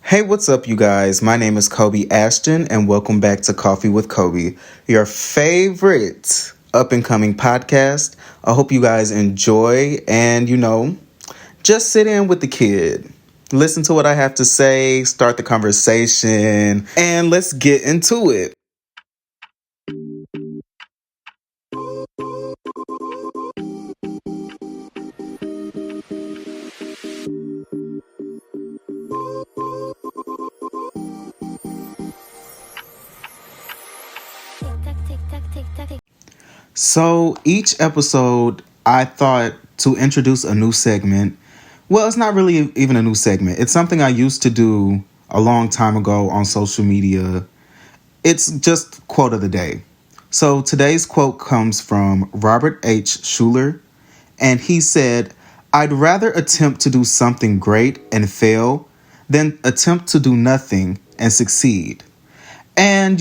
Hey, what's up, you guys? My name is Kobe Ashton, and welcome back to Coffee with Kobe, your favorite up and coming podcast. I hope you guys enjoy and, just sit in with the kid. Listen to what I have to say, start the conversation, and let's get into it. So each episode, I thought to introduce a new segment. Well, it's not really even a new segment. It's something I used to do a long time ago on social media. It's just quote of the day. So today's quote comes from Robert H. Schuller, and he said, "I'd rather attempt to do something great and fail than attempt to do nothing and succeed." And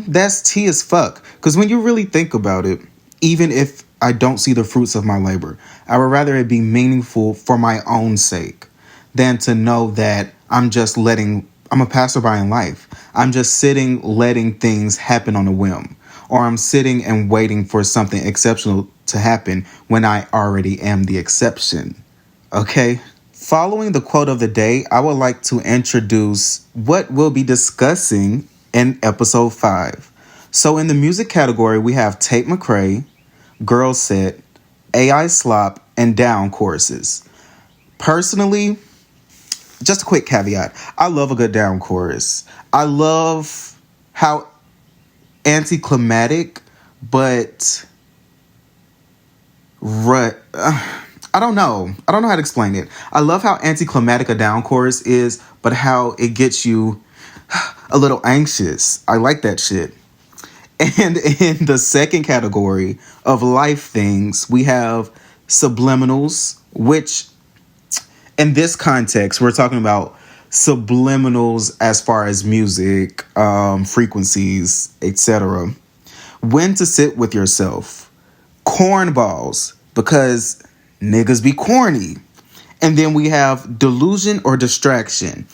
that's tea as fuck. Because when you really think about it, even if I don't see the fruits of my labor, I would rather it be meaningful for my own sake than to know that I'm a passerby in life. I'm just sitting, letting things happen on a whim. Or I'm sitting and waiting for something exceptional to happen when I already am the exception. Okay? Following the quote of the day, I would like to introduce what we'll be discussing in episode 5. So in the music category, we have Tate McRae, Girl Set, AI Slop, and Down choruses. Personally, just a quick caveat, I love a good down chorus. I love how anticlimactic, but I don't know. I don't know how to explain it. I love how anticlimactic a down chorus is, but how it gets you a little anxious. I like that shit. And in the second category of life things, we have subliminals, which in this context, we're talking about subliminals as far as music, frequencies, etc. When to sit with yourself. Cornballs, because niggas be corny. And then we have delusion or distraction.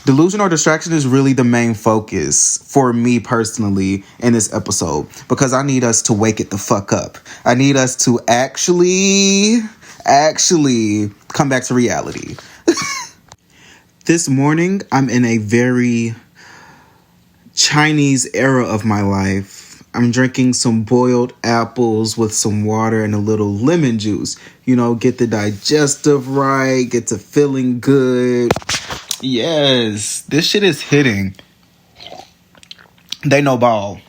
Delusion or distraction is really the main focus for me personally in this episode, because I need us to wake it the fuck up. I need us to actually come back to reality. This morning, I'm in a very Chinese era of my life. I'm drinking some boiled apples with some water and a little lemon juice. Get the digestive right, get to feeling good. Yes, this shit is hitting. They know ball.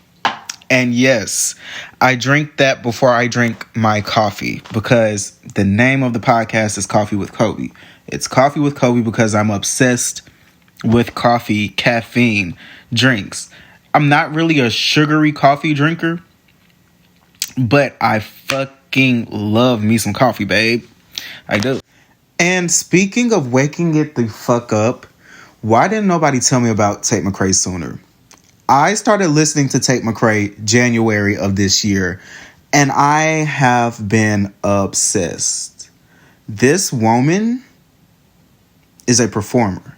And yes, I drink that before I drink my coffee, because the name of the podcast is Coffee with Kobe. It's Coffee with Kobe because I'm obsessed with coffee, caffeine, drinks. I'm not really a sugary coffee drinker, but I fucking love me some coffee, babe. I do. And speaking of waking it the fuck up, why didn't nobody tell me about Tate McRae sooner? I started listening to Tate McRae January of this year, and I have been obsessed. This woman is a performer.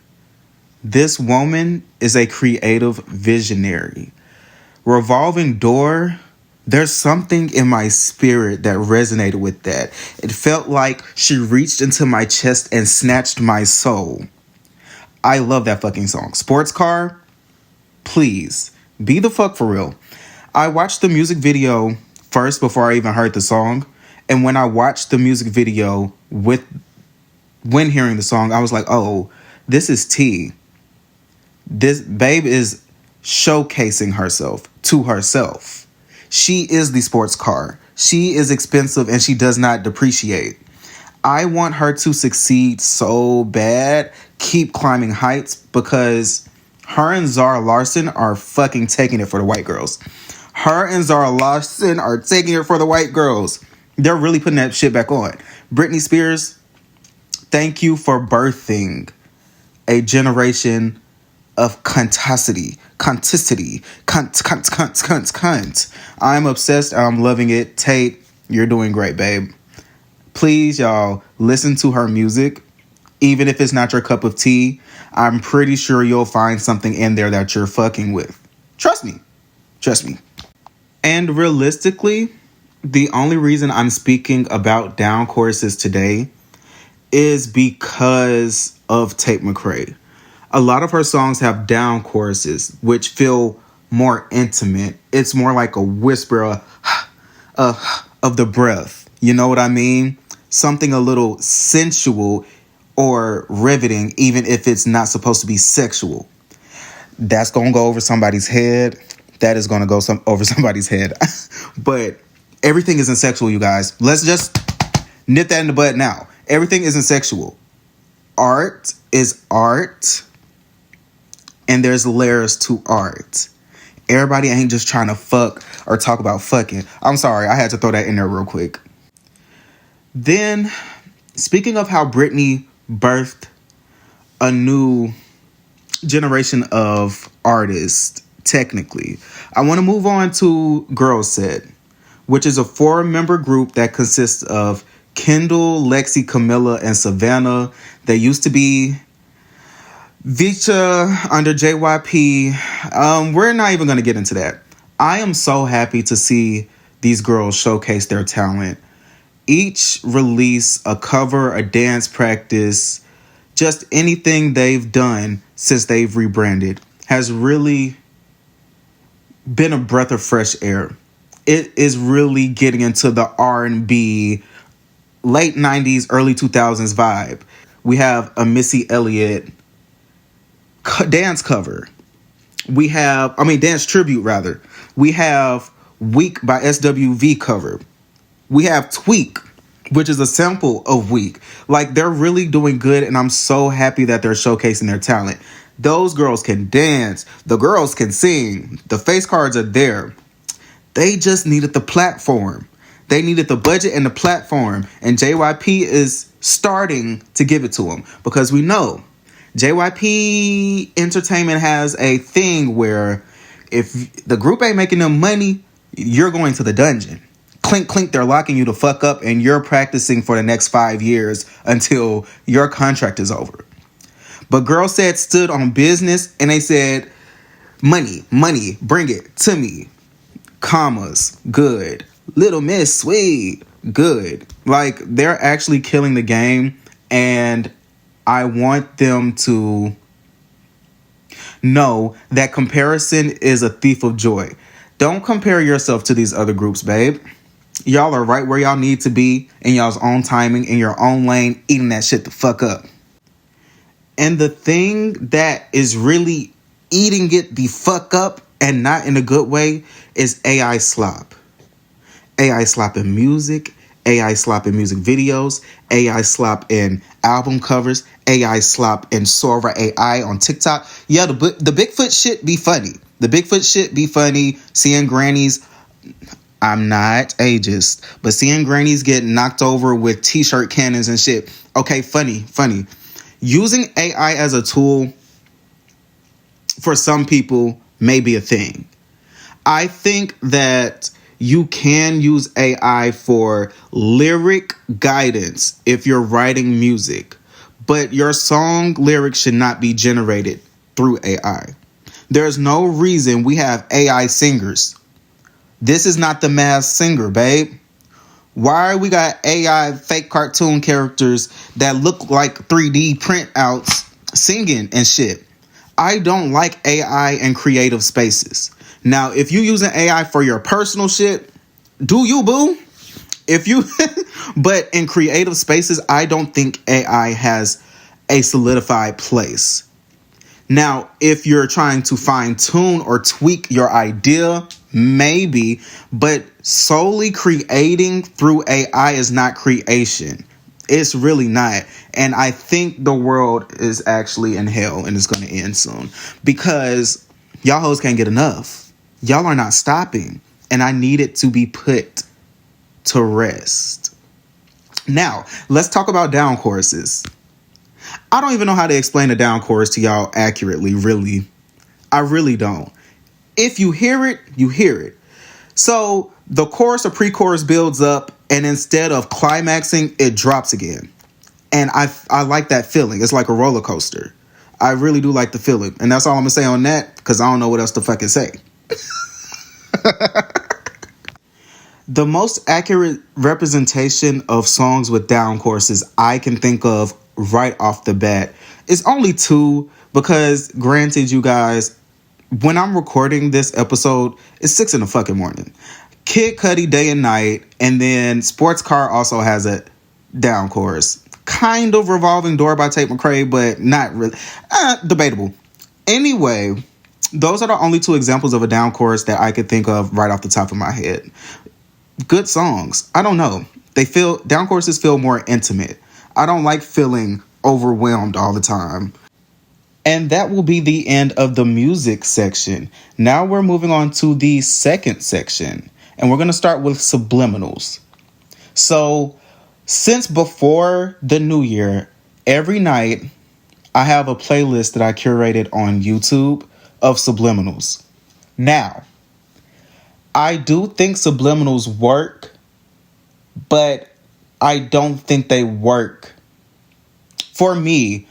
This woman is a creative visionary. Revolving Door, there's something in my spirit that resonated with that. It felt like she reached into my chest and snatched my soul. I love that fucking song. Sports Car, please, be the fuck for real. I watched the music video first before I even heard the song. And when I watched the music video when hearing the song, I was like, oh, this is tea. This babe is showcasing herself to herself. She is the sports car. She is expensive and she does not depreciate. I want her to succeed so bad, keep climbing heights, because her and Zara Larsson are fucking taking it for the white girls. Her and Zara Larsson are taking it for the white girls. They're really putting that shit back on. Britney Spears, thank you for birthing a generation of cunticity. I'm obsessed. I'm loving it. Tate, you're doing great, babe. Please, y'all, listen to her music. Even if it's not your cup of tea, I'm pretty sure you'll find something in there that you're fucking with. Trust me. Trust me. And realistically, the only reason I'm speaking about down choruses today is because of Tate McRae. A lot of her songs have down choruses, which feel more intimate. It's more like a whisper of the breath. You know what I mean? Something a little sensual or riveting, even if it's not supposed to be sexual. That's going to go over somebody's head. That is going to go over somebody's head. But everything isn't sexual, you guys. Let's just nip that in the bud now. Everything isn't sexual. Art is art. And there's layers to art. Everybody ain't just trying to fuck or talk about fucking. I'm sorry, I had to throw that in there real quick. Then, speaking of how Britney birthed a new generation of artists, technically, I want to move on to Girl Set, which is a 4-member group that consists of Kendall, Lexi, Camilla, and Savannah. They used to be Vicha under JYP. We're not even going to get into that. I am so happy to see these girls showcase their talent. Each release, a cover, a dance practice, just anything they've done since they've rebranded has really been a breath of fresh air. It is really getting into the R&B, late 90s, early 2000s vibe. We have a Missy Elliott dance cover. Dance tribute rather. We have Weak by SWV cover. We have Tweak, which is a sample of Weak. Like, they're really doing good, and I'm so happy that they're showcasing their talent. Those girls can dance. The girls can sing. The face cards are there. They just needed the platform. They needed the budget and the platform. And JYP is starting to give it to them. Because we know JYP Entertainment has a thing where if the group ain't making them money, you're going to the dungeon. Clink, clink, they're locking you the fuck up, and you're practicing for the next 5 years until your contract is over. But Girl Said stood on business, and they said, money, money, bring it to me. Commas, good. Little Miss Sweet, good. Like, they're actually killing the game, and I want them to know that comparison is a thief of joy. Don't compare yourself to these other groups, babe. Y'all are right where y'all need to be in y'all's own timing, in your own lane, eating that shit the fuck up. And the thing that is really eating it the fuck up, and not in a good way, is AI slop. AI slop in music, AI slop in music videos, AI slop in album covers, AI slop in Sora AI on TikTok. Yeah, the Bigfoot shit be funny. The Bigfoot shit be funny. Seeing grannies, I'm not ageist, but seeing grannies get knocked over with t-shirt cannons and shit. Okay, funny. Using AI as a tool for some people may be a thing. I think that you can use AI for lyric guidance if you're writing music, but your song lyrics should not be generated through AI. There's no reason we have AI singers. This is not the Masked Singer, babe. Why we got AI fake cartoon characters that look like 3D printouts singing and shit? I don't like AI in creative spaces. Now, if you using AI for your personal shit, do you, boo? But in creative spaces, I don't think AI has a solidified place. Now, if you're trying to fine tune or tweak your idea, maybe, but solely creating through AI is not creation. It's really not. And I think the world is actually in hell and it's going to end soon because y'all hoes can't get enough. Y'all are not stopping. And I need it to be put to rest. Now, let's talk about down choruses. I don't even know how to explain a down chorus to y'all accurately, really. I really don't. If you hear it, you hear it. So the chorus or pre-chorus builds up, and instead of climaxing, it drops again. And I like that feeling. It's like a roller coaster. I really do like the feeling. And that's all I'm going to say on that, because I don't know what else to fucking say. The most accurate representation of songs with down choruses I can think of right off the bat is only two, because granted, you guys, when I'm recording this episode, it's 6 in the fucking morning. Kid Cudi, Day and Night, and then Sports Car also has a down chorus. Kind of Revolving Door by Tate McRae, but not really. Debatable. Anyway, those are the only two examples of a down chorus that I could think of right off the top of my head. Good songs. I don't know. Down choruses feel more intimate. I don't like feeling overwhelmed all the time. And that will be the end of the music section. Now we're moving on to the second section. And we're going to start with subliminals. So, since before the new year, every night I have a playlist that I curated on YouTube of subliminals. Now, I do think subliminals work, but I don't think they work for me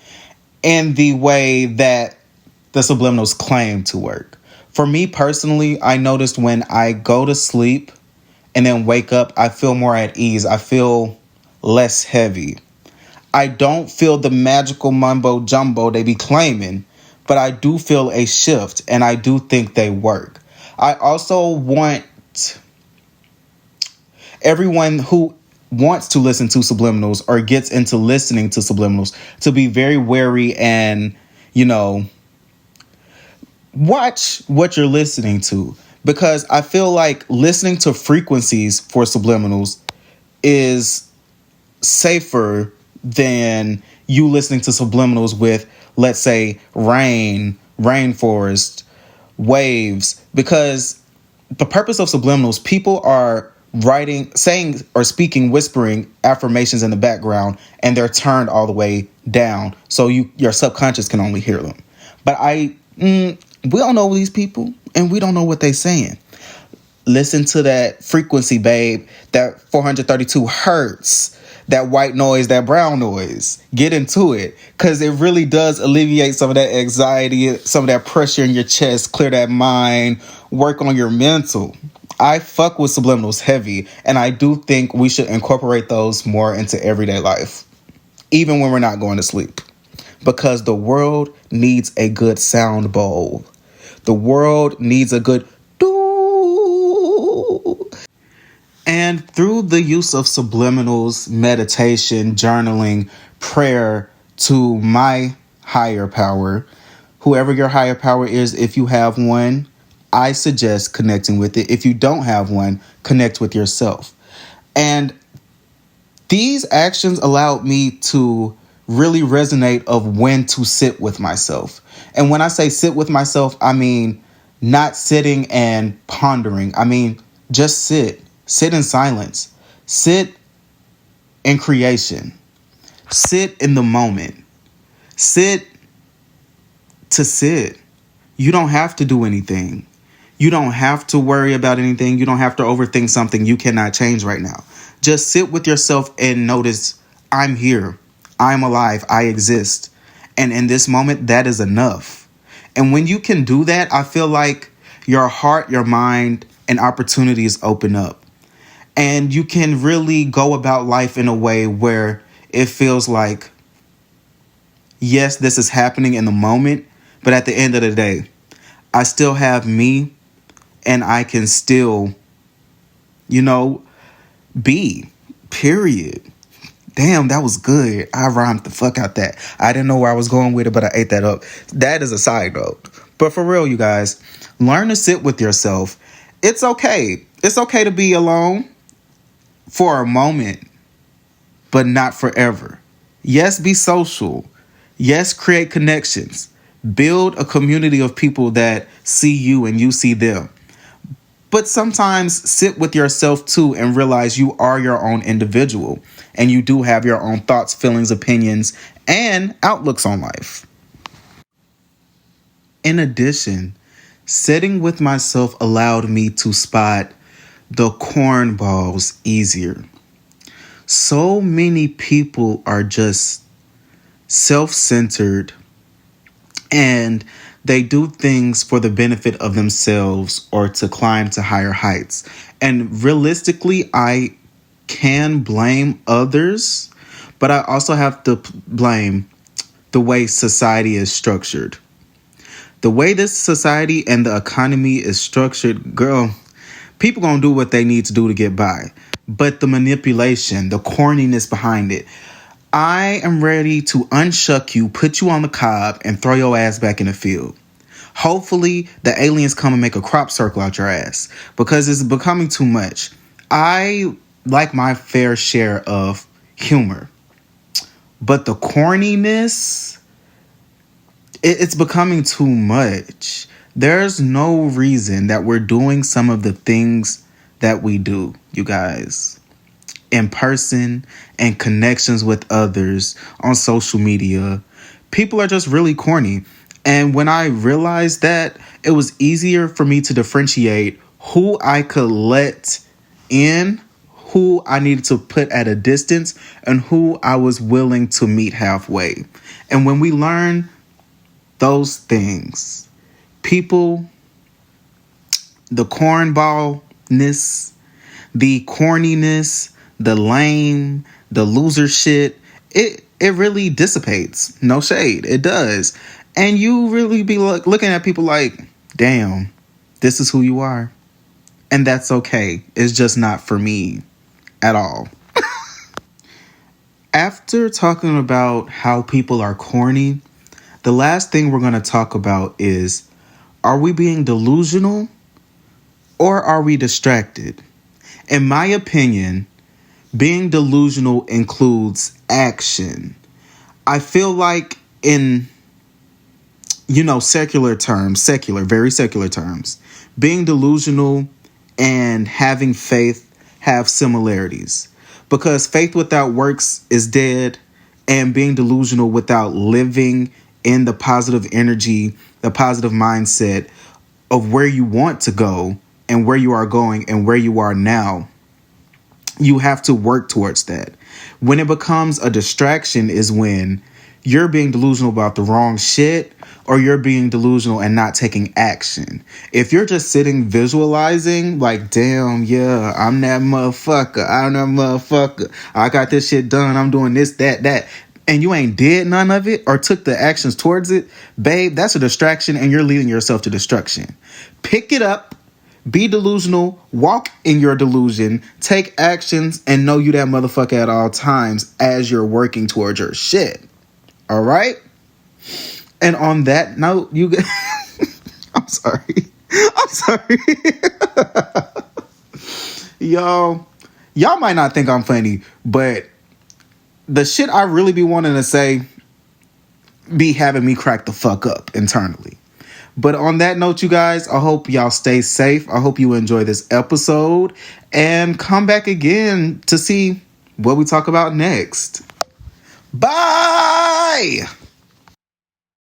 in the way that the subliminals claim to work. For me personally, I noticed when I go to sleep and then wake up, I feel more at ease. I feel less heavy. I don't feel the magical mumbo jumbo they be claiming, but I do feel a shift, and I do think they work. I also want everyone who wants to listen to subliminals or gets into listening to subliminals to be very wary and, watch what you're listening to, because I feel like listening to frequencies for subliminals is safer than you listening to subliminals with, let's say, rainforest, waves, because the purpose of subliminals, people are saying or speaking, whispering affirmations in the background, and they're turned all the way down, so your subconscious can only hear them. But we don't know these people, and we don't know what they're saying. Listen to that frequency, babe, that 432 hertz, that white noise, that brown noise. Get into it, because it really does alleviate some of that anxiety, some of that pressure in your chest, clear that mind, work on your mental. I fuck with subliminals heavy, and I do think we should incorporate those more into everyday life, even when we're not going to sleep, because the world needs a good sound bowl. The world needs a good doo. And through the use of subliminals, meditation, journaling, prayer to my higher power, whoever your higher power is, if you have one, I suggest connecting with it. If you don't have one, connect with yourself. And these actions allowed me to really resonate of when to sit with myself. And when I say sit with myself, I mean not sitting and pondering. I mean just sit. Sit in silence. Sit in creation. Sit in the moment. Sit to sit. You don't have to do anything. You don't have to worry about anything. You don't have to overthink something you cannot change right now. Just sit with yourself and notice, I'm here. I'm alive. I exist. And in this moment, that is enough. And when you can do that, I feel like your heart, your mind, and opportunities open up. And you can really go about life in a way where it feels like, yes, this is happening in the moment, but at the end of the day, I still have me, and I can still, be, period. Damn, that was good. I rhymed the fuck out that. I didn't know where I was going with it, but I ate that up. That is a side note. But for real, you guys, learn to sit with yourself. It's okay. It's okay to be alone for a moment, but not forever. Yes, be social. Yes, create connections. Build a community of people that see you and you see them. But sometimes sit with yourself too and realize you are your own individual, and you do have your own thoughts, feelings, opinions, and outlooks on life. In addition, sitting with myself allowed me to spot the cornballs easier. So many people are just self-centered, and they do things for the benefit of themselves or to climb to higher heights. And realistically, I can blame others, but I also have to blame the way society is structured. The way this society and the economy is structured, girl, people gonna do what they need to do to get by. But the manipulation, the corniness behind it, I am ready to unshuck you, put you on the cob, and throw your ass back in the field. Hopefully, the aliens come and make a crop circle out your ass, because it's becoming too much. I like my fair share of humor, but the corniness, it's becoming too much. There's no reason that we're doing some of the things that we do, you guys, in person and connections with others on social media. People are just really corny. And when I realized that, it was easier for me to differentiate who I could let in, who I needed to put at a distance, and who I was willing to meet halfway. And when we learn those things, people, the cornballness, the corniness, the lame, the loser shit, it really dissipates. No shade, it does. And you really be looking at people like, damn, this is who you are. And that's okay. It's just not for me at all. After talking about how people are corny, the last thing we're going to talk about is, are we being delusional or are we distracted? In my opinion, being delusional includes action. I feel like in, very secular terms, being delusional and having faith have similarities. Because faith without works is dead, and being delusional without living in the positive energy, the positive mindset of where you want to go and where you are going and where you are now, you have to work towards that. When it becomes a distraction is when you're being delusional about the wrong shit, or you're being delusional and not taking action. If you're just sitting visualizing like, damn, yeah, I'm that motherfucker. I got this shit done. I'm doing this, that. And you ain't did none of it or took the actions towards it, babe, that's a distraction and you're leading yourself to destruction. Pick it up. Be delusional, walk in your delusion, take actions, and know you that motherfucker at all times as you're working towards your shit. All right? And on that note, you guys... I'm sorry. Y'all might not think I'm funny, but the shit I really be wanting to say be having me crack the fuck up internally. But on that note, you guys, I hope y'all stay safe. I hope you enjoy this episode and come back again to see what we talk about next. Bye!